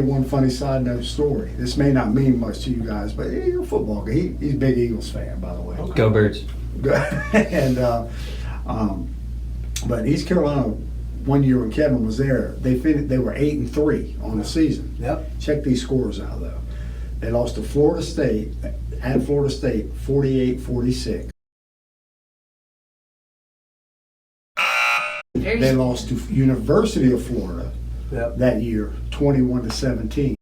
One funny side note story. This may not mean much to you guys, but you're a football guy. He's a big Eagles fan, by the way. Okay. Go Birds. And but East Carolina, one year when Kevin was there, they were 8-3 on the season. Yep. Check these scores out though. They lost to Florida State at Florida State, 48-46. They lost to University of Florida. Yep. That year, 21-17.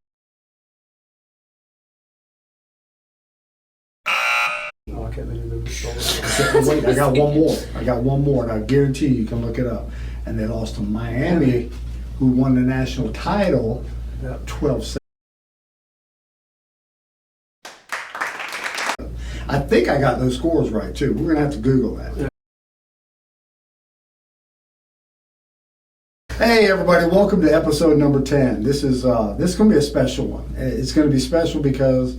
Oh, I can't remember the story. Wait, I got one more, and I guarantee you can look it up. And they lost to Miami, who won the national title, 12-7. I think I got those scores right too. We're gonna have to Google that. Yeah. Hey everybody, welcome to episode number 10. This is gonna be a special one. It's gonna be special because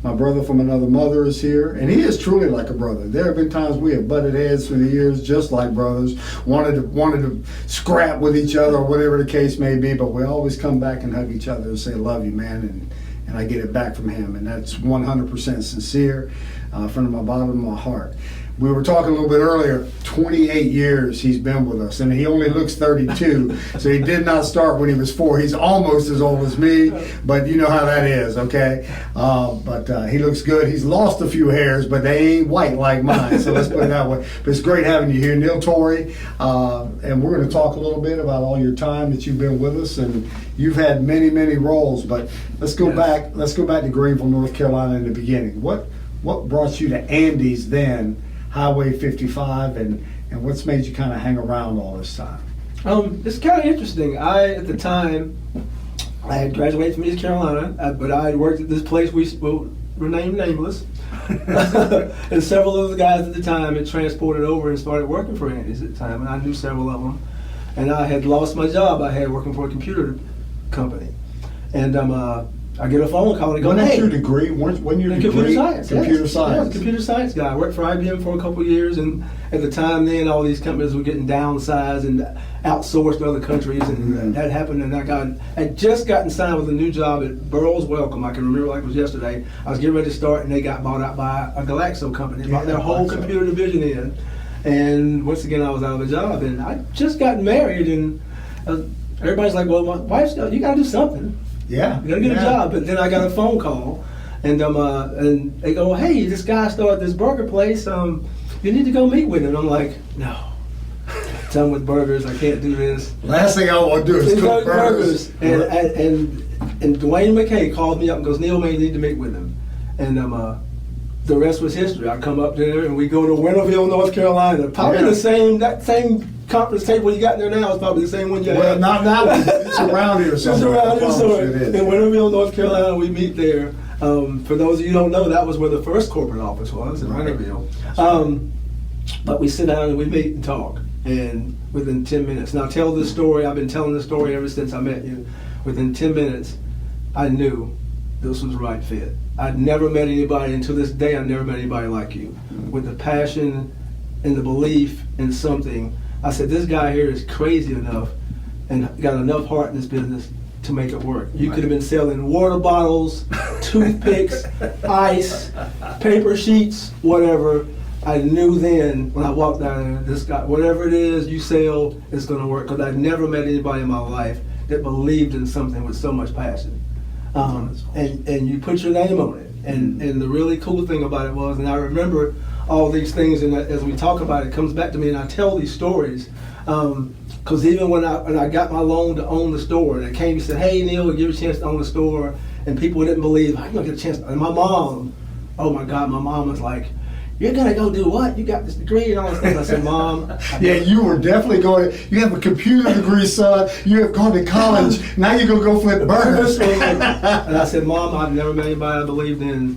my brother from another mother is here, and he is truly like a brother. There have been times we have butted heads through the years, just like brothers, wanted to scrap with each other or whatever the case may be, but we always come back and hug each other and say, "Love you, man," and I get it back from him, and that's 100% sincere from the bottom of my heart. We were talking a little bit earlier, 28 years he's been with us, and he only looks 32, so he did not start when he was 4. He's almost as old as me, but you know how that is, okay? But he looks good. He's lost a few hairs, but they ain't white like mine, so let's put it that way. But it's great having you here, Neal Torrey, and we're going to talk a little bit about all your time that you've been with us, and you've had many, many roles, but let's go back to Greenville, North Carolina in the beginning. What brought you to Andy's then, Highway 55, and what's made you kind of hang around all this time? It's kind of interesting. At the time, I had graduated from East Carolina, but I had worked at this place we named nameless. And several of the guys at the time had transported over and started working for Andy's at the time, and I knew several of them. And I had lost my job. I had working for a computer company. And I get a phone call and go, "Hey, hey, your degree? When your degree? Computer science. Computer science. Yeah, computer science guy. I worked for IBM for a couple of years, and at the time then, all these companies were getting downsized and outsourced to other countries, and that happened. And I had just gotten signed with a new job at Burroughs Wellcome. I can remember like it was yesterday. I was getting ready to start, and they got bought out by a Glaxo company. They bought their whole computer division in, and once again, I was out of a job, and I just got married, and everybody's like, "Well, my wife's you got to do something." Yeah, you gotta get a job. But then I got a phone call, and they go, "Hey, this guy started this burger place. You need to go meet with him." I'm like, "No, done with burgers. I can't do this." Last thing I want to do is cook burgers. And Dwayne McKay called me up and goes, "Neal, man, you need to meet with him." And the rest was history. I come up there and we go to Winterville, North Carolina. Probably that same conference table you got there now is probably the same one you had. Well, not that one. It's around here somewhere. It's around here somewhere. In Winterville, North Carolina, we meet there. For those of you who don't know, that was where the first corporate office was, in Winterville. But we sit down and we meet and talk, and within 10 minutes. Now, tell this story. I've been telling this story ever since I met you. Within 10 minutes, I knew this was the right fit. I'd never met anybody, and to this day, I've never met anybody like you. With the passion and the belief in something. I said, this guy here is crazy enough and got enough heart in this business to make it work. You could have been selling water bottles, toothpicks, ice, paper sheets, whatever. I knew then when I walked down there, this guy, whatever it is you sell, it's going to work. Because I'd never met anybody in my life that believed in something with so much passion. And you put your name on it. And the really cool thing about it was, and I remember all these things, and as we talk about it, it comes back to me, and I tell these stories. Because even when I got my loan to own the store, and it came and said, "Hey, Neal, we'll give you a chance to own the store," and people didn't believe, "I'm going to get a chance." And my mom, oh my God, my mom was like, "You're going to go do what? You got this degree and all this stuff." I said, "Mom." Yeah, you were definitely going. You have a computer degree, son. You have gone to college. Now you're going to go flip burgers. And I said, "Mom, I've never met anybody I believed in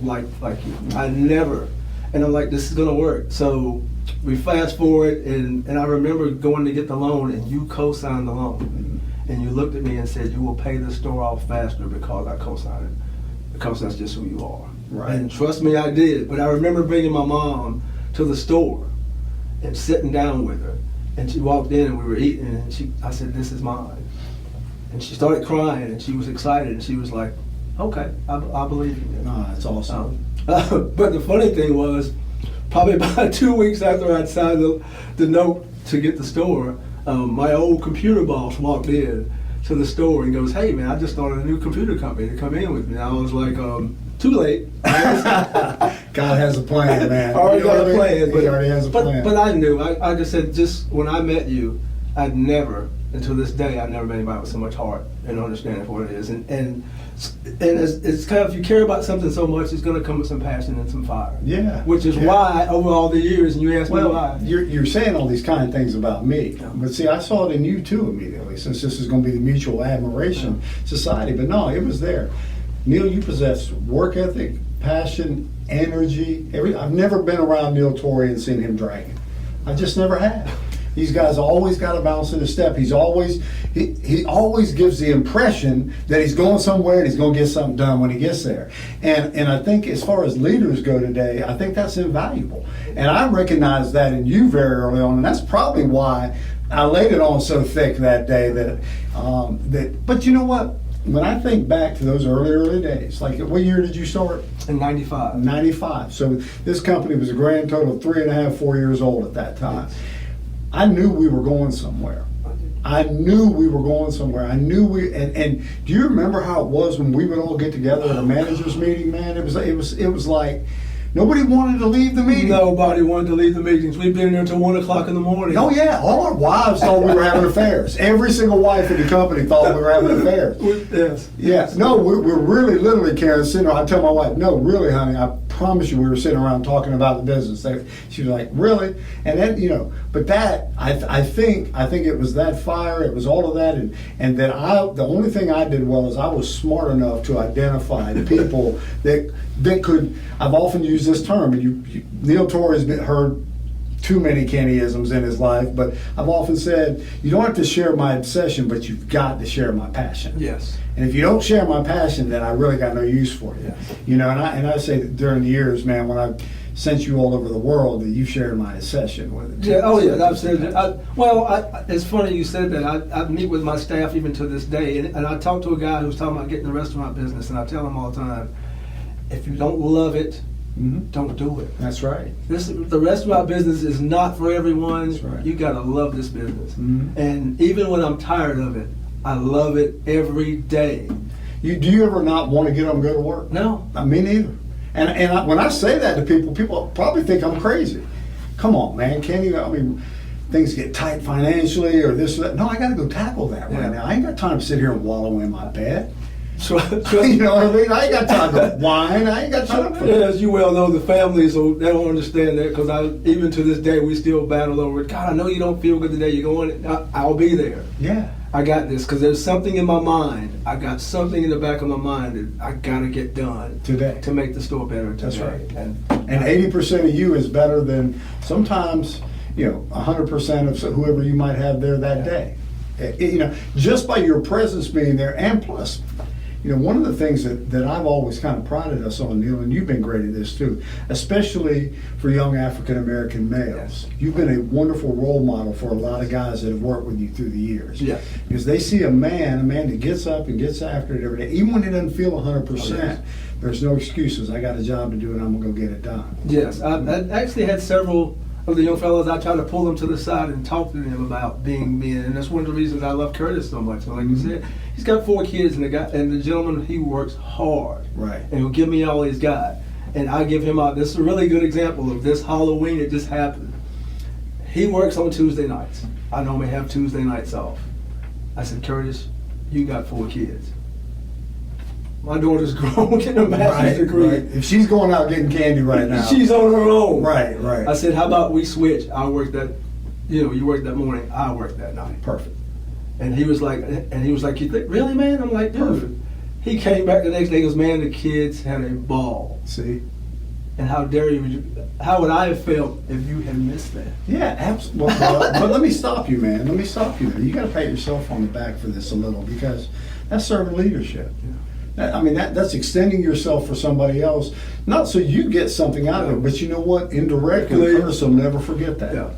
like you. I never." And I'm like, "This is going to work." So we fast forward, and I remember going to get the loan, and you co-signed the loan. And you looked at me and said, "You will pay the store off faster because I co-signed it, because that's just who you are." Right. And trust me, I did. But I remember bringing my mom to the store and sitting down with her. And she walked in and we were eating, and I said, "This is mine." And she started crying, and she was excited, and she was like, okay, I believe in you. Oh, that's awesome. But the funny thing was, probably about 2 weeks after I'd signed the note to get the store, my old computer boss walked in to the store and goes, hey man, I just started a new computer company to come in with me. And I was like, too late. God has a plan, man. Already got a plan. He already has a plan. But I knew, I just said, just when I met you, I'd never, until this day, I've never met anybody with so much heart and understanding for what it is. And it's kind of, if you care about something so much, it's going to come with some passion and some fire. Yeah. Which is why, over all the years, and you asked me why. You're saying all these kind of things about me. Yeah. But see, I saw it in you too immediately, since this is going to be the mutual admiration society. But no, it was there. Neal, you possess work ethic, passion, energy. I've never been around Neal Torrey and seen him dragging. I just never have. These guys always got a bounce in his step. He always gives the impression that he's going somewhere and he's going to get something done when he gets there. And I think as far as leaders go today, I think that's invaluable. And I recognized that in you very early on, and that's probably why I laid it on so thick that day. But you know what? When I think back to those early days, like what year did you start? In 95. 95. So this company was a grand total of 3.5, 4 years old at that time. I knew we were going somewhere. And do you remember how it was when we would all get together at a manager's meeting, man? It was like nobody wanted to leave the meeting. Nobody wanted to leave the meetings. We'd been there till 1 o'clock in the morning. Oh yeah, all our wives thought we were having affairs. Every single wife in the company thought we were having affairs. Yes. Yes. No, we're really literally, Karen, sitting there. I tell my wife, no, really, honey, I promise you we were sitting around talking about the business. She was like, really? And then, but that, I think it was that fire, it was all of that, and that the only thing I did well is I was smart enough to identify the people that could, I've often used this term, and Neal Torrey has heard too many Kenneyisms in his life, but I've often said, you don't have to share my obsession, but you've got to share my passion. Yes. And if you don't share my passion, then I really got no use for you. Yes. And I say that during the years, man, when I've sent you all over the world, that you shared my obsession with it. Yeah. Oh yeah, I've said that. It's funny you said that. I meet with my staff even to this day, and I talk to a guy who's talking about getting the restaurant business, and I tell him all the time, if you don't love it, don't do it. That's right. The restaurant business is not for everyone. That's right. You gotta love this business. And even when I'm tired of it, I love it every day. Do you ever not want to get up and go to work? No. Me neither. And when I say that to people probably think I'm crazy. Come on, man, Kenney. I mean, things get tight financially or this or that. No, I got to go tackle that right now. I ain't got time to sit here and wallow in my bed. You know what I mean? I ain't got time to whine. I ain't got time for that. As you well know, the families, they don't understand that, because even to this day, we still battle over it. God, I know you don't feel good today. You're going, I'll be there. Yeah. I got this, because there's something in my mind. I got something in the back of my mind that I got to get done today to make the store better today. That's right. And 80% of you is better than sometimes 100% of whoever you might have there that day. Just by your presence being there, and plus, one of the things that I've always kind of prided us on, Neal, and you've been great at this too, especially for young African American males. Yes. You've been a wonderful role model for a lot of guys that have worked with you through the years. Yes. Because they see a man that gets up and gets after it every day, even when he doesn't feel 100%. Yes. There's no excuses. I got a job to do, and I'm gonna go get it done. Yes, I actually had several of the young fellows. I try to pull them to the side and talk to them about being men, and that's one of the reasons I love Curtis so much. Like you said, he's got 4 kids, and the gentleman, he works hard, right? And he'll give me all he's got, and I give him out. This is a really good example of this Halloween. It just happened. He works on Tuesday nights. I normally have Tuesday nights off. I said, Curtis, you got 4 kids. My daughter's grown, getting a master's degree. Right. If she's going out getting candy right now, she's on her own. Right. I said, how about we switch? I work that, you work that morning, I work that night. Perfect. And he was like, you think, really, man? I'm like, dude. Perfect. He came back the next day and goes, man, the kids had a ball. See? And how dare you, how would I have felt if you had missed that? Yeah, absolutely. But let me stop you, man. Let me stop you there. You got to pat yourself on the back for this a little, because that's servant leadership. Yeah. That's extending yourself for somebody else, not so you get something out of it, but you know what? Indirectly, Curtis will never forget that. Yeah.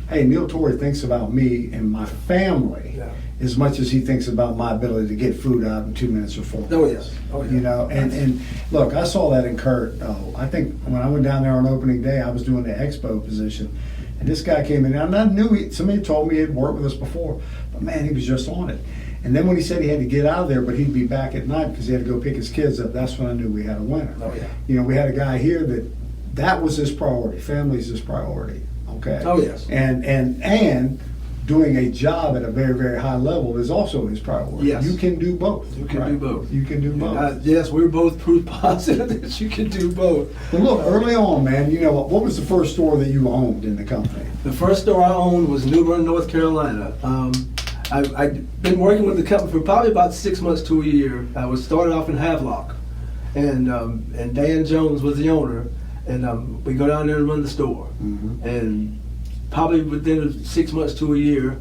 Hey, Neal Torrey thinks about me and my family, as much as he thinks about my ability to get food out in 2 minutes or 4 minutes. Oh, yes. Oh, yeah. You know, and look, I saw that in Kurt. I think when I went down there on opening day, I was doing the expo position, and this guy came in, and I knew somebody told me he had worked with us before, but man, he was just on it. And then when he said he had to get out of there, but he'd be back at night because he had to go pick his kids up, that's when I knew we had a winner. Oh, yeah. You know, we had a guy here that was his priority. Family's his priority. Okay. Oh, yes. And doing a job at a very, very high level is also his priority. Yes. You can do both. You can do both. You can do both. Yes, we're both proof positive that you can do both. But look, early on, man, you know, what was the first store that you owned in the company? The first store I owned was New Bern, North Carolina. I'd been working with the company for probably about 6 months to a year. I was started off in Havelock, and Dan Jones was the owner, and we go down there and run the store. Mm-hmm. And probably within 6 months to a year,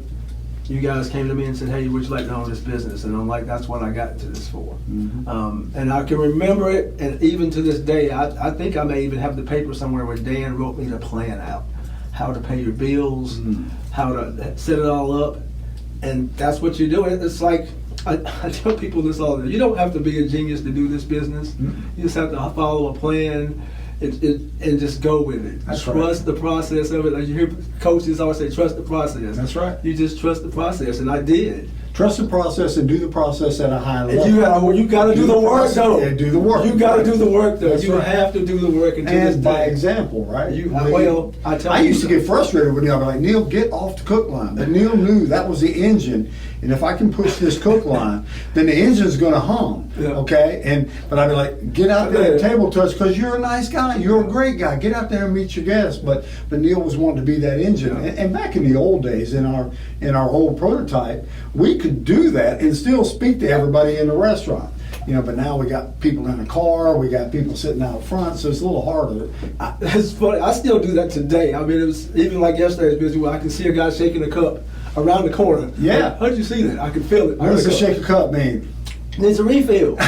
you guys came to me and said, "Hey, would you like to own this business?" And I'm like, "That's what I got into this for." Mm-hmm. And I can remember it, and even to this day, I think I may even have the paper somewhere where Dan wrote me the plan out, how to pay your bills, how to set it all up. And that's what you do. It's like, I tell people this all the time. You don't have to be a genius to do this business. Mm-hmm. You just have to follow a plan and just go with it. That's trust the process of it. Like you hear coaches always say, trust the process. That's right. You just trust the process, and I did. Trust the process and do the process at a high level. And you got to do the work, though. Yeah, do the work. You got to do the work, though. That's You right. have to do the work until this And by day. example, right? I used to get frustrated with Neal. I'd be like, "Neal, get off the cook line." But Neal knew that was the engine, and if I can push this cook line, then the engine's going to hum. Yeah. Okay, but I'd be like, "Get out there and table touch because you're a nice guy. You're a great guy. Get out there and meet your guests." But Neal was wanting to be that engine. Yeah. And back in the old days, in our old prototype, we could do that and still speak to everybody in the restaurant. You know, but now we got people in the car, we got people sitting out front, so it's a little harder. It's funny. I still do that today. I mean, it was even like yesterday's busy where I can see a guy shaking a cup around the corner. Yeah. Like, how'd you see that? I can feel it. What does a shake a cup mean? Needs a refill. We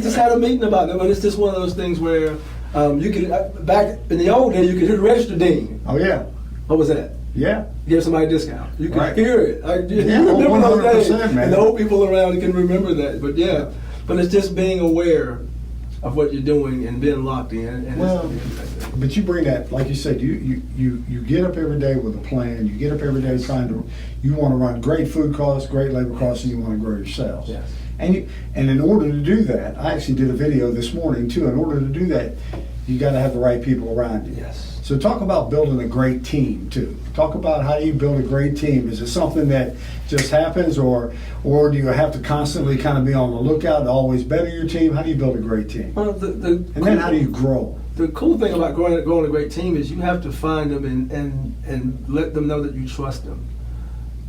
just had a meeting about that, but it's just one of those things where you could back in the old days you could hear the register ding. Oh yeah, What was that? yeah. Give somebody a discount. You can Right. hear it. You Yeah, remember those days. 100%, man. And the old people around can remember that. But yeah, but it's just being aware of what you're doing and being locked in. And Well, but you bring that, like you said, you get up every day with a plan. You get up every day you want to run great food costs, great labor costs, and you want to grow your sales. Yes. And in order to do that, I actually did a video this morning too. In order to do that, you got to have the right people around you. Yes. So talk about building a great team too. Talk about how you build a great team. Is it something that just happens, or do you have to constantly kind of be on the lookout to always better your team? How do you build a great team? Well, And then how do you grow? The cool thing about growing a great team is you have to find them and let them know that you trust them.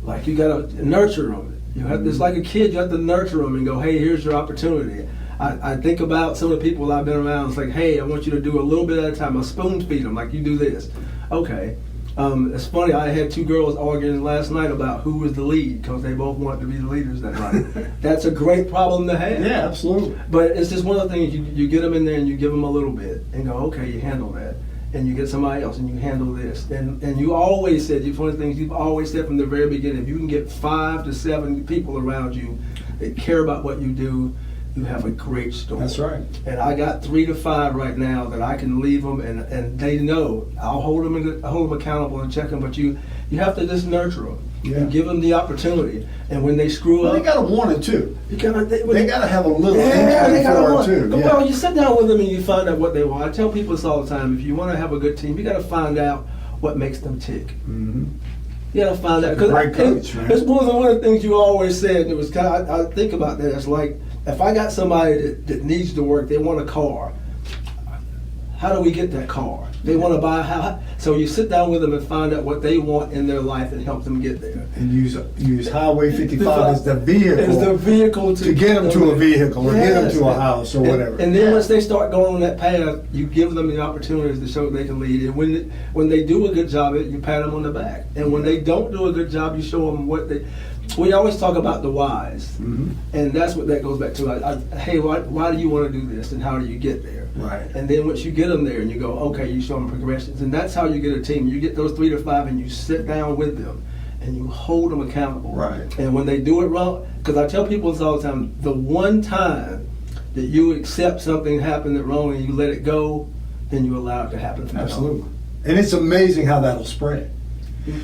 Like you got to nurture them. You have, it's like a kid. You have to nurture them and go, "Hey, here's your opportunity." I think about some of the people I've been around. It's like, "Hey, I want you to do a little bit at a time. I spoon feed them. Like you do this." Okay. It's funny. I had two girls arguing last night about who was the lead because they both wanted to be the leaders that night. That's a great problem to have. Yeah, absolutely. But it's just one of the things you get them in there and you give them a little bit and go, "Okay, you handle that." And you get somebody else and you handle this. And you always said, one of the things you've always said from the very beginning, if you can get 5 to 7 people around you that care about what you do, you have a great store. That's right. And I got 3 to 5 right now that I can leave them and they know. I'll hold them accountable and check them, but you have to just nurture them. Yeah. And give them the opportunity. And when they screw Well, up, they got to want it too. you gotta, They got to have a little yeah, they inkling gotta for it want. too. Yeah. Well, you sit down with them and you find out what they want. I tell people this all the time. If you want to have a good team, you got to find out what makes them tick. Mm-hmm. You got to find out. Great coach, man. It's one of the things you always said. And it was kind of, I think about that. It's like if I got somebody that needs to work, they want a car. How do we get that car? They want to buy a house. So you sit down with them and find out what they want in their life and help them get there. And use Highway 55 as the vehicle. As the vehicle to get them to a vehicle or get them to a house or whatever. And then once they start going on that path, you give them the opportunities to show they can lead. And when they do a good job, you pat them on the back. And when they don't do a good job, you show them what they. We always talk about the whys, Mm-hmm. and that's what that goes back to. Hey, why do you want to do this, and how do you get there? Right. And then once you get them there, and you go, okay, you show them progressions, and that's how you get a team. You get those 3 to 5, and you sit down with them, and you hold them accountable. Right. And when they do it wrong, because I tell people this all the time, the one time that you accept something happened that wrong and you let it go, then you allow it to happen from now on. Absolutely. And it's amazing how that'll spread.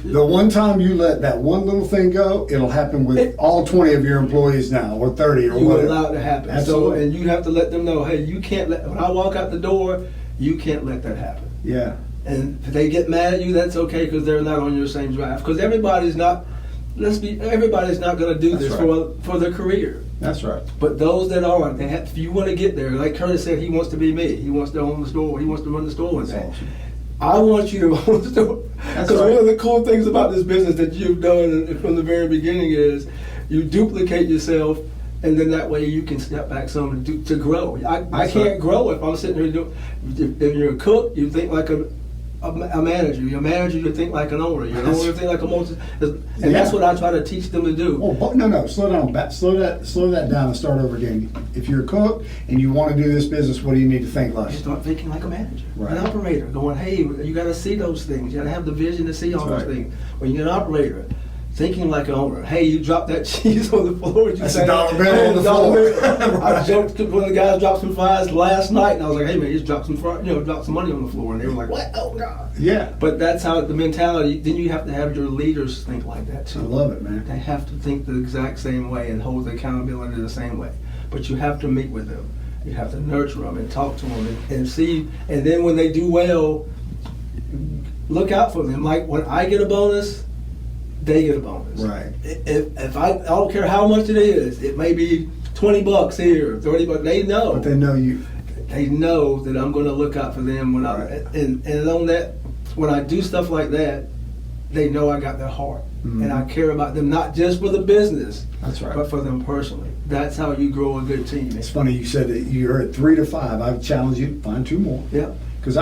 The one time you let that one little thing go, it'll happen with all 20 of your employees now, or 30, or You whatever. allow it to happen. Absolutely. So, and you have to let them know, hey, you can't let, when I walk out the door, you can't let that happen. Yeah. And if they get mad at you, that's okay, because they're not on your same drive. Because everybody's not going to do That's this right. for their career. That's right. But those that are, if you want to get there, like Curtis said, he wants to be me. He wants to own the store. He wants to run the store one That's day. awesome. I want you to own the store. That's Because right. one of the cool things about this business that you've done from the very beginning is you duplicate yourself, and then that way you can step back some to grow. I That's can't right. grow if I'm sitting here doing. If you're a cook, you think like a manager. You're a manager, you think like an owner. You're an owner, you think like a multi. And that's what I try to teach them to do. Oh, no, slow down. Slow that down and start over again. If you're a cook and you want to do this business, what do you need to think like? You start thinking like a manager, Right. an operator, going, hey, you got to see those things. You got to have the vision to see all That's those right. things. When you're an operator, thinking like an owner. Hey, you dropped that cheese on the floor. That's a dollar bill on the floor. I joked when the guys dropped some fries last night, and I was like, hey man, you just dropped some dropped some money on the floor, and they were like, what? Oh God. Yeah. But that's how the mentality. Then you have to have your leaders think like that too. I love it, man. They have to think the exact same way and hold the accountability the same way. But you have to meet with them. You have to nurture them and talk to them and see. And then when they do well, look out for them. Like when I get a bonus, they get a bonus. Right. If I don't care how much it is, it may be $20 here, $30. They know. But they know you. They know that I'm going to look out for them when Right. and on that, when I do stuff like that, they know I got their heart. Mhm. And I care about them, not just for the business, That's right. but for them personally. That's how you grow a good team. It's funny you said that you're at 3 to 5. I would challenge you to find 2 more. Yeah. Because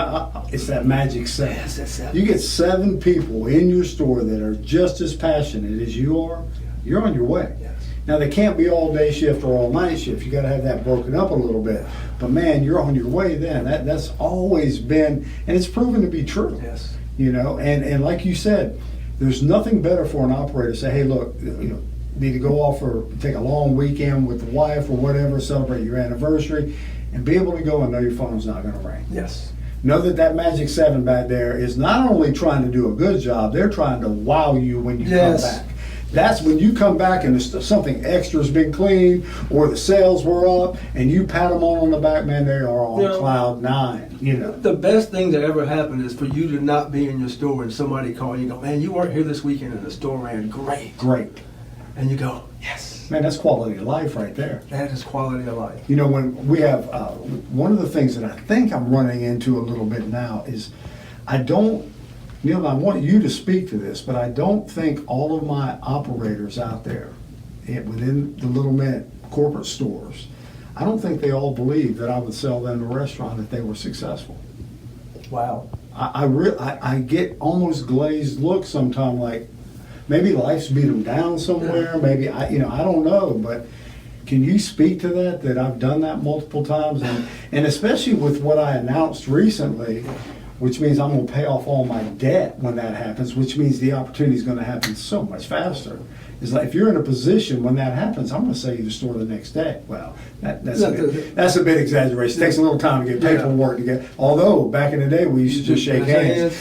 it's that magic 7. Yes, that's 7. You get 7 people in your store that are just as passionate as you are, you're on your way. Yes. Now, they can't be all day shift or all night shift. You got to have that broken up a little bit. But man, you're on your way then. That's always been, and it's proven to be true. Yes. You know, and like you said, there's nothing better for an operator to say, hey, look, need to go off or take a long weekend with the wife or whatever, celebrate your anniversary, and be able to go and know your phone's not going to ring. Yes. Know that magic 7 back there is not only trying to do a good job, they're trying to wow you when you Yes. come back. That's when you come back and something extra's been cleaned or the sales were up and you pat them on the back, man, they are on cloud 9, The best thing that ever happened is for you to not be in your store and somebody call you and go, man, you weren't here this weekend and the store ran great. Great. And you go, yes. Man, that's quality of life right there. That is quality of life. When we have, one of the things that I think I'm running into a little bit now is Neal, I want you to speak to this, but I don't think all of my operators out there within the Little Mint corporate stores, I don't think they all believe that I would sell them a restaurant if they were successful. Wow. I get almost glazed looks sometimes, like maybe life's beat them down somewhere. Maybe I don't know, but can you speak to that I've done that multiple times, and especially with what I announced recently, which means I'm going to pay off all my debt when that happens, which means the opportunity is going to happen so much faster. It's like if you're in a position when that happens, I'm going to sell you the store the next day. Well, that's a bit exaggeration. It takes a little time to get paperwork to get. Although back in the day we used to just shake hands,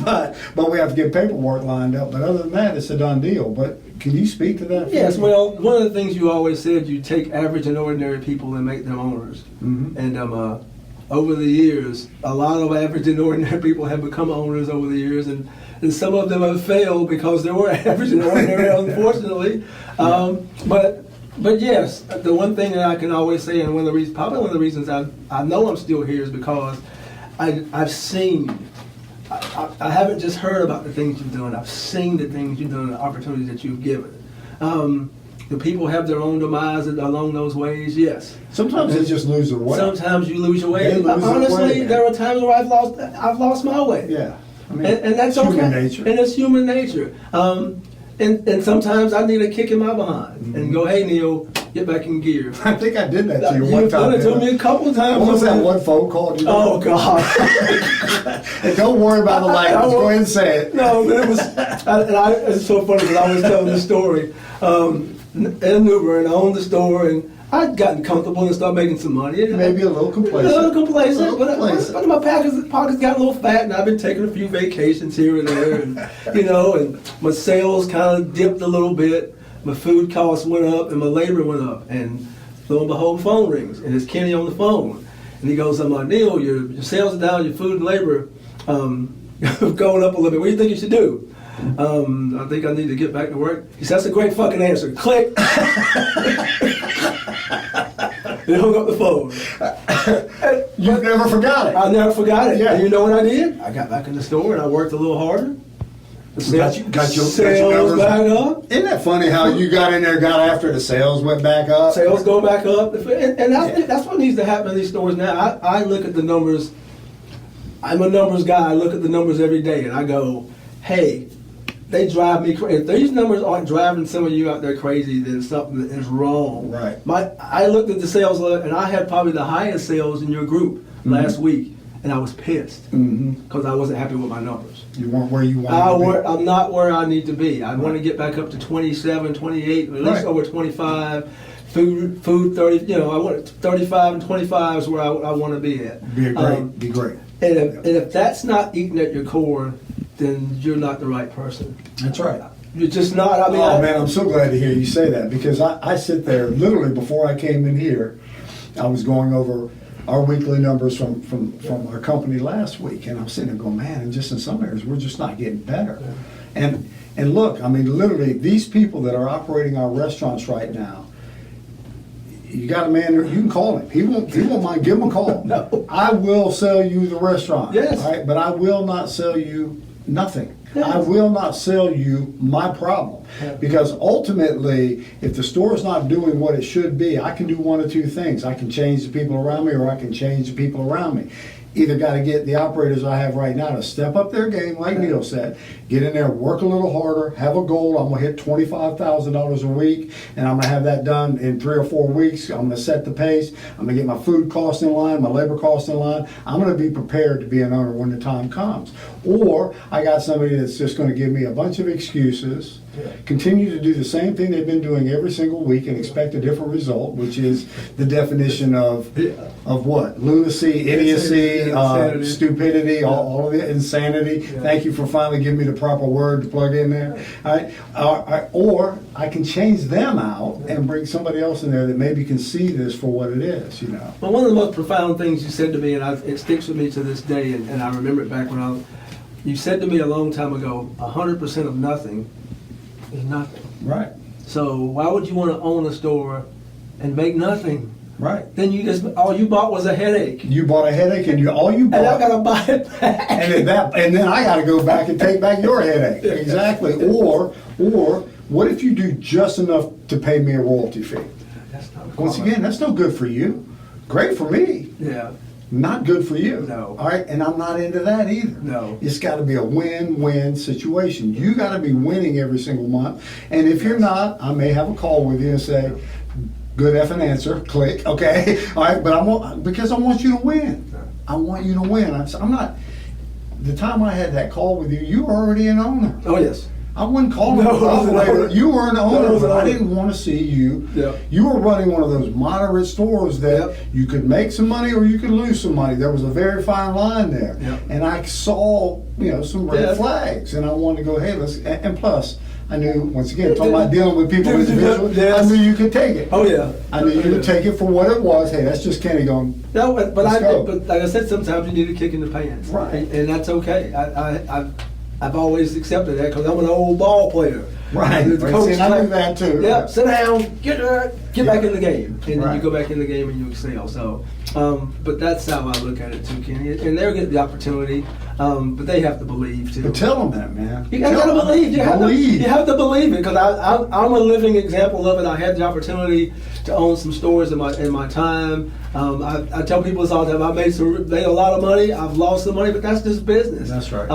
but we have to get paperwork lined up. But other than that, it's a done deal. But can you speak to that? Yes. Well, one of the things you always said, you take average and ordinary people and make them owners. Mm-hmm. And over the years, a lot of average and ordinary people have become owners over the years, and some of them have failed because they were average and ordinary, unfortunately. But yes, the one thing that I can always say, and probably one of the reasons I know I'm still here is because I've seen. I haven't just heard about the things you've done. I've seen the things you've done, the opportunities that you've given. Do people have their own demise along those ways? Yes. Sometimes they just lose their way. Sometimes you lose your way. They lose their Honestly, way, there are times where I've lost my way. Yeah. I mean, And that's human okay. nature. And it's human nature. And sometimes I need a kick in my behind and go, hey, Neal, get back in gear. I think I did that to you one You've done time. it to me a couple of times. What was that one phone call? Oh God! Hey, don't worry about the language. Go ahead and say it. No, but it was. It's so funny because I was telling the story in Uber, and I owned the store, and I'd gotten comfortable and started making some money. Maybe a little complacent. A little complacent, A little complacent. but my pockets got a little fat, and I've been taking a few vacations here and there, and and my sales kind of dipped a little bit. My food costs went up, and my labor went up, and lo and behold, phone rings, and it's Kenney on the phone, and he goes, "I'm like, Neal, your sales are down, your food and labor going up a little bit. What do you think you should do?" I think I need to get back to work. He said, "That's a great fucking answer." Click. They hung up the phone. You've never forgot it. I never forgot it. Yeah. And you know what I did? I got back in the store and I worked a little harder. Got your Sales numbers back up. Isn't that funny how you got in there, got after the sales went back up? Sales go back up. And that's what needs to happen in these stores now. I look at the numbers. I'm a numbers guy. I look at the numbers every day and I go, hey, they drive me crazy. If these numbers aren't driving some of you out there crazy, then something is wrong. Right. I looked at the sales and I had probably the highest sales in your group last week, and I was pissed because I wasn't happy with my numbers. You weren't where you wanted to be. I'm not where I need to be. I want to get back up to 27, 28, at least over 25. Food 30. I want 35 and 25 is where I want to be at. Be great. And if that's not eating at your core, then you're not the right person. That's right. You're just not. I mean, man, I'm so glad to hear you say that because I sit there literally before I came in here. I was going over our weekly numbers from our company last week, and I'm sitting there going, man, and just in some areas we're just not getting better. Yeah. And look, I mean, literally these people that are operating our restaurants right now. You got a man there, you can call him. He won't mind. Give him a call. No. I will sell you the restaurant. Yes. All right? But I will not sell you nothing. Yes. I will not sell you my problem. Yeah. Because ultimately, if the store's not doing what it should be, I can do one of two things. I can change the people around me or I can change the people around me. Either got to get the operators I have right now to step up their game, like Neal said, get in there, work a little harder, have a goal. I'm going to hit $25,000 a week, and I'm going to have that done in 3 or 4 weeks. I'm going to set the pace. I'm going to get my food costs in line, my labor costs in line. I'm going to be prepared to be an owner when the time comes. Or I got somebody that's just going to give me a bunch of excuses, continue to do the same thing they've been doing every single week and expect a different result, which is the definition of what? Lunacy, idiocy, stupidity, all of the insanity. Yeah. Thank you for finally giving me the proper word to plug in there. All right. Or I can change them out and bring somebody else in there that maybe can see this for what it is, Well, one of the most profound things you said to me, and it sticks with me to this day, and I remember it back when you said to me a long time ago, 100% of nothing is nothing. Right. So why would you want to own a store and make nothing? Right. Then all you bought was a headache. You bought a headache, and all you bought. And I gotta buy it back. And then I gotta go back and take back your headache. Exactly. Or what if you do just enough to pay me a royalty fee? That's not Once again, that's no good for you. Great for me. Yeah. Not good for you. No. All right, and I'm not into that either. No. It's got to be a win-win situation. You got to be winning every single month. And if you're not, I may have a call with you and say, good effing answer, click, okay? All right, but because I want you to win. I want you to win. I'm not, the time I had that call with you, you were already an owner. Oh, yes. I wouldn't call him an operator. You were an owner, but I didn't want to see you. Yep. You were running one of those moderate stores that you could make some money or you could lose some money. There was a very fine line there. Yep. And I saw, some red flags. And I wanted to go, hey, and plus, I knew, once again, talking about dealing with people individually, I knew you could take it. Oh, yeah. I knew you could take it for what it was. Hey, that's just Kenney going, No, but go. like I said, sometimes you need a kick in the pants. Right. And that's okay. I've always accepted that because I'm an old ball player. Right. The coach See, I do that too. Yeah, sit down, get back in the game. And then Right. you go back in the game and you excel. So, but that's how I look at it too, Kenney. And they'll get the opportunity, but they have to believe too. But tell them that, man. You gotta believe. You have to believe it because I'm a living example of it. I had the opportunity to own some stores in my time. I tell people this all the time. I made a lot of money. I've lost some money, but that's just business. That's right.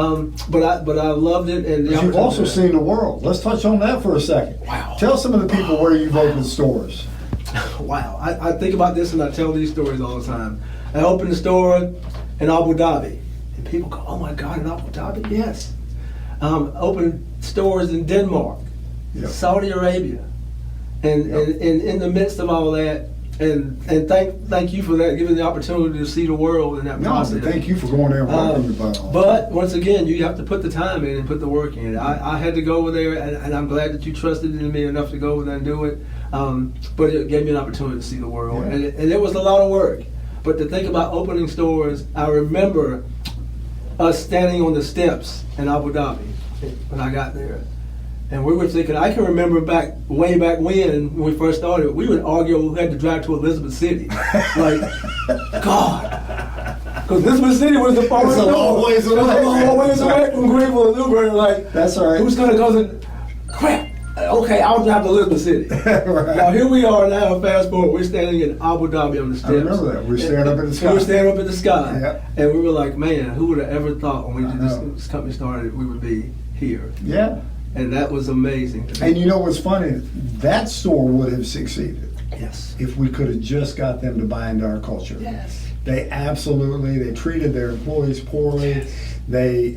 But I loved it. And But you've also seen the world. Let's touch on that for a second. Wow. Tell some of the people where you've opened stores. Wow, I think about this and I tell these stories all the time. I opened a store in Abu Dhabi, and people go, "Oh my God, in Abu Dhabi?" Yes. Opened stores in Denmark, Yep. Saudi Arabia, and in the midst of all that, and thank you for that, giving the opportunity to see the world in that No, process. but thank you for going there and working your butt off. But once again, you have to put the time in and put the work in. I had to go over there, and I'm glad that you trusted in me enough to go over there and do it. But it gave me an opportunity to see the world, Yeah. and it was a lot of work. But to think about opening stores, I remember us standing on the steps in Abu Dhabi when I got there. And we were thinking, I can remember way back when we first started, we would argue who had to drive to Elizabeth City. Like, God. Because Elizabeth City was the farthest. It's a long ways away. It's a long ways away from Greenville and Newburgh. Like, That's all right. Who's going to go to, crap. Okay, I'll drive to Elizabeth City. Right. Now here we are now, fast forward, we're standing in Abu Dhabi on the steps. I remember that. We were staring up in the sky. We were staring up in the sky. Yep. And we were like, man, who would have ever thought when I we know. this company started, we would be here. Yeah. And that was amazing. And you know what's funny? That store would have succeeded Yes. if we could have just got them to buy into our culture. Yes. They treated their employees poorly. They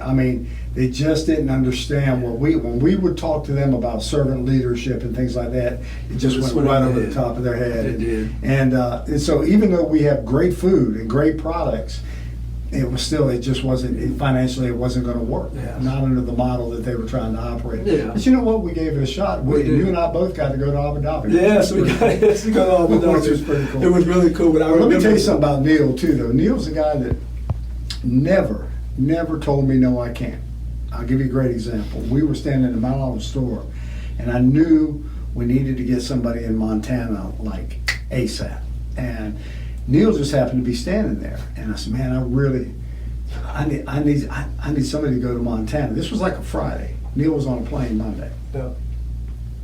just didn't understand when we would talk to them about servant leadership and things like that, it just went right over the top of their head. It did. And so even though we have great food and great products, it just wasn't, financially it wasn't going to work. Yes. Not under the model that they were trying to operate. Yeah. But you know what? We gave it a shot. We did. You and I both got to go to Abu Dhabi. Yes, we got to Abu Dhabi. Which was pretty cool. It was really cool. But Let me tell you something about Neal too, though. Neal's a guy that never told me no, I can't. I'll give you a great example. We were standing in the Mount Olive store, and I knew we needed to get somebody in Montana like ASAP. And Neal just happened to be standing there, and I said, "Man, I need somebody to go to Montana." This was like a Friday. Neal was on a plane Monday. Yeah.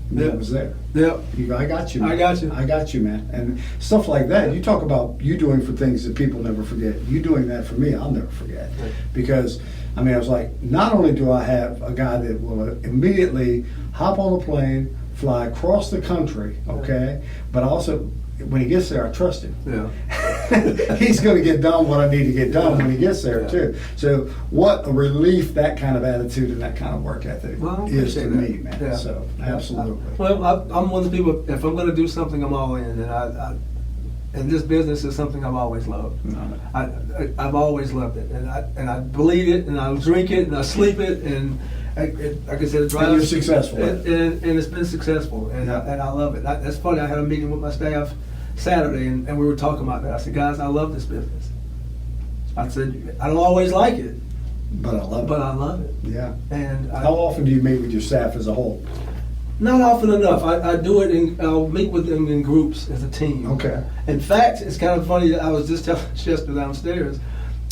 Neal Yeah. was there. Yeah. You go, I got you, man. I got you. I got you, man. And stuff like that. You talk about you doing for things that people never forget. You doing that for me, I'll never forget. Right. Because, I was like, not only do I have a guy that will immediately hop on a plane, fly across the country, okay, but also, when he gets there, I trust him. Yeah. He's going to get done what I need to get done when he gets there, Yeah. too. So, what a relief that kind of attitude and that kind of work ethic Well, I is to appreciate me, that. man. Yeah. So, absolutely. Well, I'm one of the people. If I'm going to do something, I'm all in, and this business is something I've always loved. No. I've always loved it, and I bleed it, and I drink it, and I sleep it, and like I said, it drives. And you're successful at and it's been successful, and I love it. That's funny. I had a meeting with my staff Saturday, and we were talking about that. I said, guys, I love this business. I said, I don't always like it, But I love it. but I love it. Yeah. And How often do you meet with your staff as a whole? not often enough. I do it I'll meet with them in groups as a team. Okay. In fact, it's kind of funny that I was just telling Chester downstairs,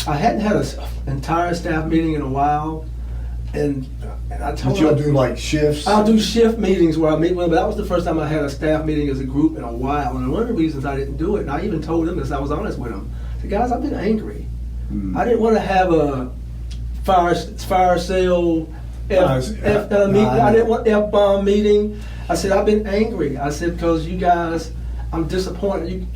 I hadn't had an entire staff meeting in a while, and I told But you'll her, do like shifts? I'll do shift meetings where I meet with them, but that was the first time I had a staff meeting as a group in a while, and one of the reasons I didn't do it, and I even told them this, I was honest with them, I said, guys, I've been angry. Mm. I didn't want to have a fire sale meeting. I didn't want F-bomb meeting. I said, I've been angry. I said, because you guys, I'm disappointed.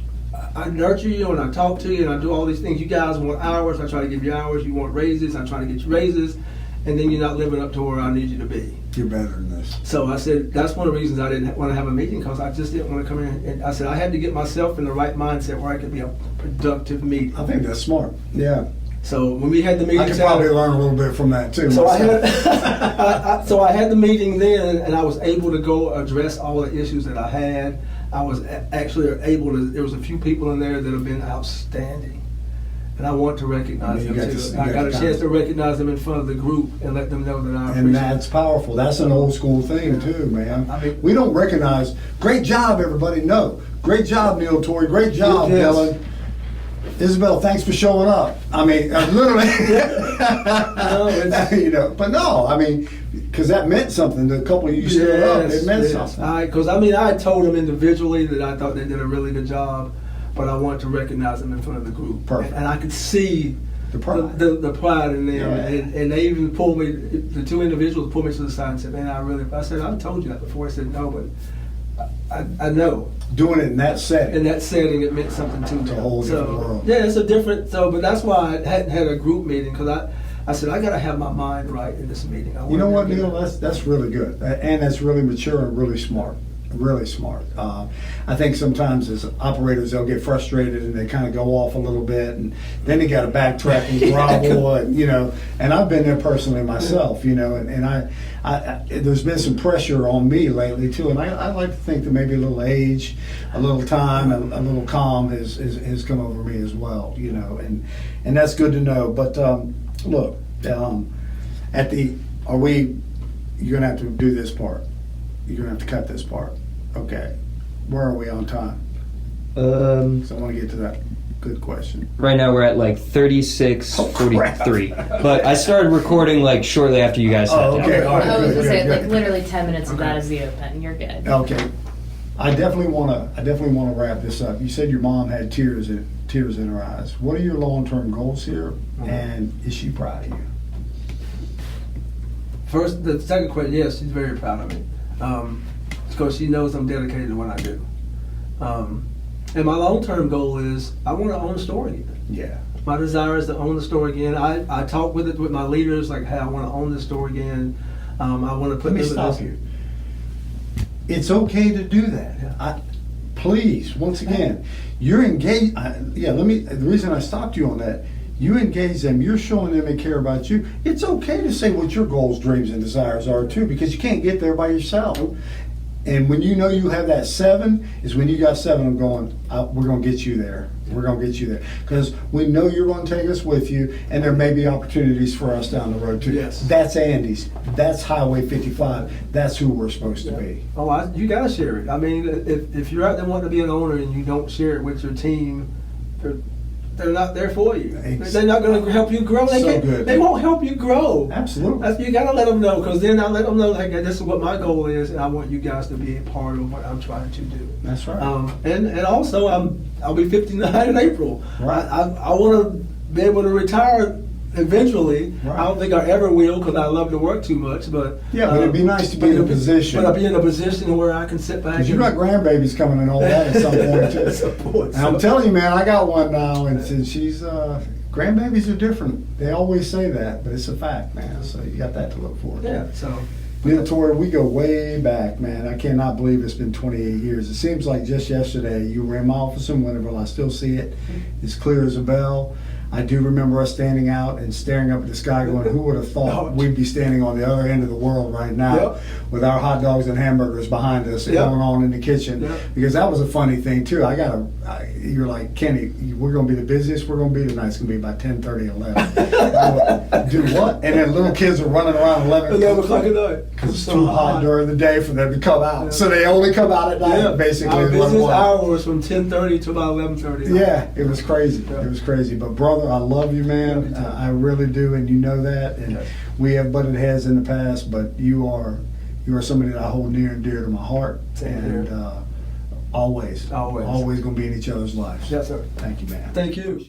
I nurture you and I talk to you and I do all these things. You guys want hours, I try to give you hours. You want raises, I try to get you raises. And then you're not living up to where I need you to be. You're better than this. So I said, that's one of the reasons I didn't want to have a meeting, because I just didn't want to come in. And I said, I had to get myself in the right mindset where I could be a productive meeting. I think that's smart. Yeah. So when we had the meeting, I could probably learn a little bit from that too. So I myself. had, so I had the meeting then, and I was able to go address all the issues that I had. I was actually able to. There was a few people in there that have been outstanding, and I want to recognize them too. I got a chance to recognize them in front of the group and let them know that I appreciate. And that's powerful. That's an old school thing too, man. I mean, we don't recognize. Great job, everybody. No, great job, Neal Torrey. Great job, Yes. Dylan. Isabel, thanks for showing up. I mean, literally. No, but no, I mean, because that meant something. The couple of you showed up, it meant something. Because I told them individually that I thought they did a really good job, but I wanted to recognize them in front of the group. Perfect. And I could see The pride. the pride in them. Yeah. And they even pulled me, the two individuals pulled me to the side and said, man, I said, I've told you that before. I said, no, but I know. Doing it in that setting. In that setting, it meant something to me. It's a whole different world. Yeah, it's a different. So, but that's why I hadn't had a group meeting because I said I got to have my mind right in this meeting. You know what, Neal? That's really good, and that's really mature and really smart. Really smart. I think sometimes as operators they'll get frustrated and they kind of go off a little bit, and then they got to backtrack and grovel, and And I've been there personally myself, and I there's been some pressure on me lately too, and I like to think that maybe a little age, a little time, and a little calm has come over me as well, and that's good to know. But look, you're gonna have to do this part. You're gonna have to cut this part. Okay. Where are we on time? So I want to get to that good question. Right now we're at like 36:43. But I started recording like shortly after you guys sat down. Okay. All right. I was Good, gonna say good, like good. literally 10 minutes of Okay. that is the open. You're good. Okay. I definitely want to wrap this up. You said your mom had tears in her eyes. What are your long-term goals here? And is she proud of you? First, the second question, yes, she's very proud of me. Because she knows I'm dedicated to what I do. And my long-term goal is I want to own the store again. Yeah. My desire is to own the store again. I talk with my leaders like, hey, I want to own the store again. I want to put. Let me stop you. It's okay to do that. Yeah. Please, once again, you're engaged. The reason I stopped you on that, you engage them, you're showing them they care about you. It's okay to say what your goals, dreams, and desires are too, because you can't get there by yourself. And when you know you have that 7, is when you got 7, I'm going, we're going to get you there. We're going to get you there. Because we know you're going to take us with you, and there may be opportunities for us down the road too. Yes. That's Andy's. That's Highway 55. That's who we're supposed to be. Oh, you got to share it. I mean, if you're out there wanting to be an owner and you don't share it with your team, they're not there for you. They're not going to help you grow. They won't help you grow. Absolutely. You got to let them know, because then I let them know, like, this is what my goal is, and I want you guys to be a part of what I'm trying to do. That's right. And also, I'll be 59 in April. Right. I want to be able to retire eventually. Right. I don't think I ever will, because I love to work too much. But Yeah, but it'd be nice to be in a position. But I'll be in a position where I can sit back. Because you got grandbabies coming and all that at some point too. At some point. And I'm telling you, man, I got one now, and she's grandbabies are different. They always say that, but it's a fact, man. So you got that to look forward to. Yeah. So. Neal Torrey, we go way back, man. I cannot believe it's been 28 years. It seems like just yesterday you were in my office in Winterville. I still see it. It's clear as a bell. I do remember us standing out and staring up at the sky going, who would have thought we'd be standing on the other end of the world right now with our hot dogs and hamburgers behind us and going on in the kitchen. Because that was a funny thing too. You're like, Kenney, we're going to be the busiest we're going to be tonight. It's going to be by 10:30, 11. Do what? And then little kids are running around 11 o'clock at night. Because it's too hot during the day for them to come out. Yeah. So they only come out at night, basically. Our business hour was from 10:30 to about 11:30. Yeah, it was crazy. Yeah. It was crazy. But brother, I love you, man. I really do, and you know that. And we have butted heads in the past, but you are somebody that I hold near and dear to my heart. Always going to be in each other's lives. Yes, sir. Thank you, man. Thank you.